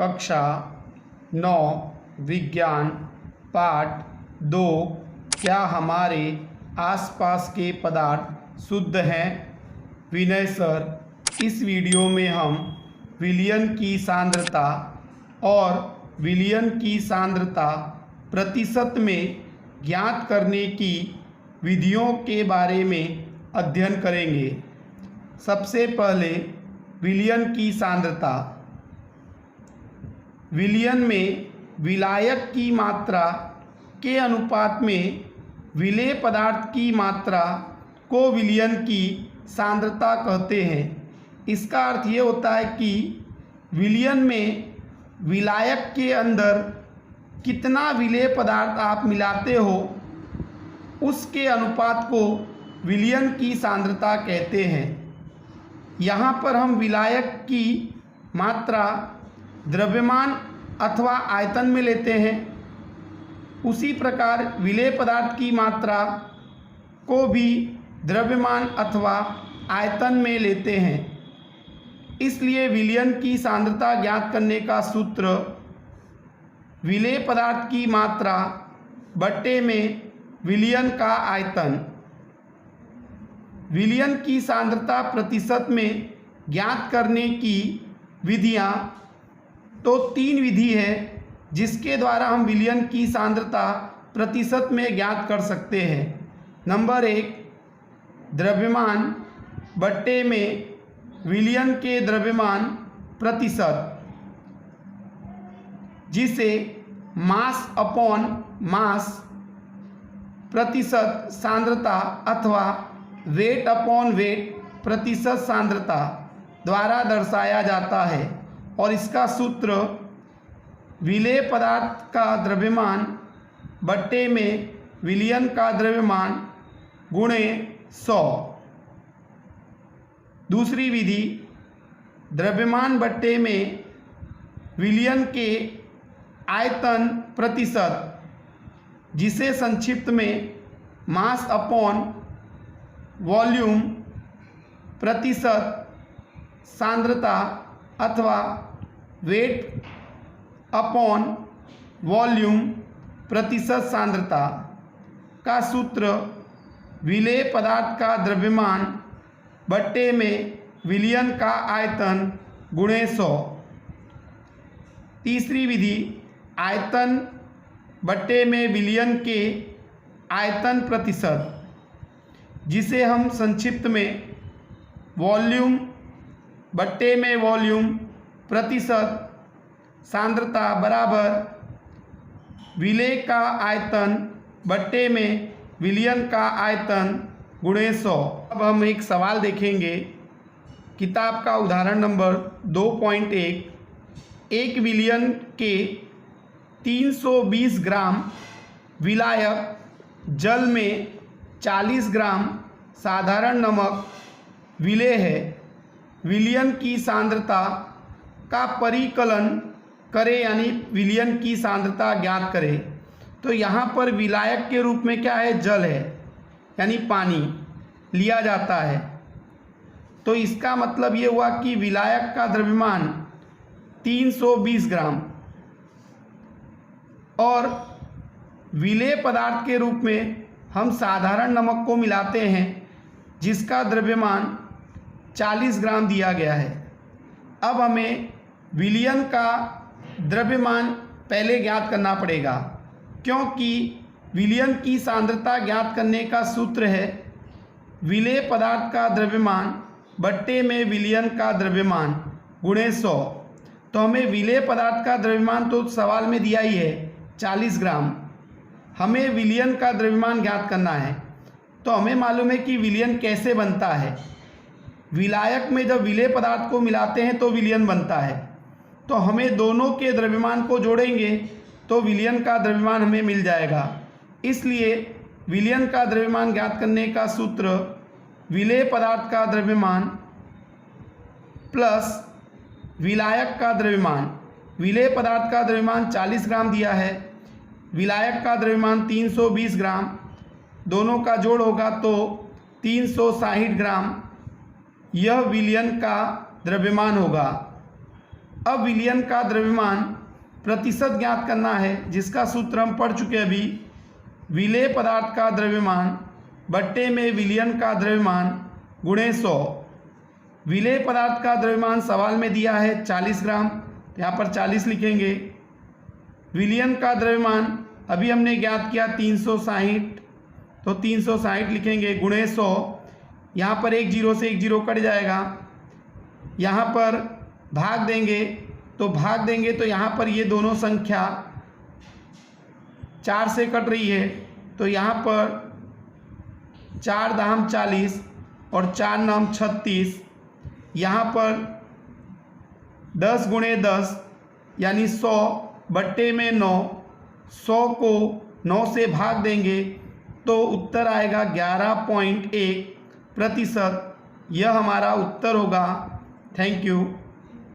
कक्षा 9 विज्ञान पाठ 2 क्या हमारे आसपास के पदार्थ शुद्ध हैं? विनय सर, इस वीडियो में हम विलयन की सांद्रता और विलयन की सांद्रता प्रतिशत में ज्ञात करने की विधियों के बारे में अध्ययन करेंगे। सबसे पहले विलयन की सांद्रता। विलयन में विलायक की मात्रा के अनुपात में विलेय पदार्थ की मात्रा को विलयन की सांद्रता कहते हैं। इसका अर्थ ये होता है कि विलयन में विलायक के अंदर कितना विलेय पदार्थ आप मिलाते हो उसके अनुपात को विलयन की सांद्रता कहते हैं। यहाँ पर हम विलायक की मात्रा द्रव्यमान अथवा आयतन में लेते हैं, उसी प्रकार विलेय पदार्थ की मात्रा को भी द्रव्यमान अथवा आयतन में लेते हैं। इसलिए विलयन की सांद्रता ज्ञात करने का सूत्र विलेय पदार्थ की मात्रा बट्टे में विलयन का आयतन। विलयन की सांद्रता प्रतिशत में ज्ञात करने की विधियाँ तो 3 विधि है जिसके द्वारा हम विलयन की सांद्रता प्रतिशत में ज्ञात कर सकते हैं। नंबर 1, द्रव्यमान बट्टे में विलयन के द्रव्यमान प्रतिशत, जिसे मास अपॉन मास प्रतिशत सांद्रता अथवा वेट अपॉन वेट प्रतिशत सांद्रता द्वारा दर्शाया जाता है। और इसका सूत्र विलेय पदार्थ का द्रव्यमान बट्टे में विलयन का द्रव्यमान गुणे 100। दूसरी विधि, द्रव्यमान बट्टे में विलयन के आयतन प्रतिशत, जिसे संक्षिप्त में मास अपॉन वॉल्यूम प्रतिशत सांद्रता अथवा वेट अपॉन वॉल्यूम प्रतिशत सांद्रता का सूत्र विलेय पदार्थ का द्रव्यमान बट्टे में विलयन का आयतन गुणे 100। तीसरी विधि, आयतन बट्टे में विलयन के आयतन प्रतिशत, जिसे हम संक्षिप्त में वॉल्यूम बट्टे में वॉल्यूम प्रतिशत सांद्रता बराबर विलेय का आयतन बट्टे में विलयन का आयतन गुणे 100। अब हम एक सवाल देखेंगे। किताब का उदाहरण नंबर 2.1। एक विलयन के 320 ग्राम विलायक जल में 40 ग्राम साधारण नमक विलेय है। विलयन की सांद्रता का परिकलन करें, यानी विलयन की सांद्रता ज्ञात करें। तो यहाँ पर विलायक के रूप में क्या है? जल है, यानी पानी लिया जाता है। तो इसका मतलब ये हुआ कि विलायक का द्रव्यमान 320 ग्राम और विलेय पदार्थ के रूप में हम साधारण नमक को मिलाते हैं, जिसका द्रव्यमान 40 ग्राम दिया गया है। अब हमें विलयन का द्रव्यमान पहले ज्ञात करना पड़ेगा, क्योंकि विलयन की सांद्रता ज्ञात करने का सूत्र है विलेय पदार्थ का द्रव्यमान बट्टे में विलयन का द्रव्यमान गुणे 100। तो हमें विलेय पदार्थ का द्रव्यमान तो सवाल में दिया ही है 40 ग्राम। हमें विलयन का द्रव्यमान ज्ञात करना है। तो हमें मालूम है कि विलयन कैसे बनता है। विलायक में जब विलेय पदार्थ को मिलाते हैं तो विलयन बनता है। तो हमें दोनों के द्रव्यमान को जोड़ेंगे तो विलयन का द्रव्यमान हमें मिल जाएगा। इसलिए विलयन का द्रव्यमान ज्ञात करने का सूत्र विलेय पदार्थ का द्रव्यमान प्लस विलायक का द्रव्यमान। विलेय पदार्थ का द्रव्यमान 40 ग्राम दिया है, विलायक का द्रव्यमान 320 ग्राम, दोनों का जोड़ होगा तो 360 ग्राम। यह विलयन का द्रव्यमान होगा। अब विलयन का द्रव्यमान प्रतिशत ज्ञात करना है, जिसका सूत्र हम पढ़ चुके अभी। विलेय पदार्थ का द्रव्यमान बट्टे में विलयन का द्रव्यमान गुणे 100। विलेय पदार्थ का द्रव्यमान सवाल में दिया है 40 ग्राम, यहाँ पर 40 लिखेंगे। विलयन का द्रव्यमान अभी हमने ज्ञात किया 360, तो 360 लिखेंगे गुणे 100। यहाँ पर एक जीरो से एक जीरो कट जाएगा, यहाँ पर भाग देंगे तो यहाँ पर ये दोनों संख्या 4 से कट रही है, तो यहाँ पर 4 दाम 40 और 4 नाम 36। यहाँ पर 10 गुणे 10 यानी 100 बट्टे में 9, 100 को 9 से भाग देंगे तो उत्तर आएगा 11.1%। यह हमारा उत्तर होगा। Thank you.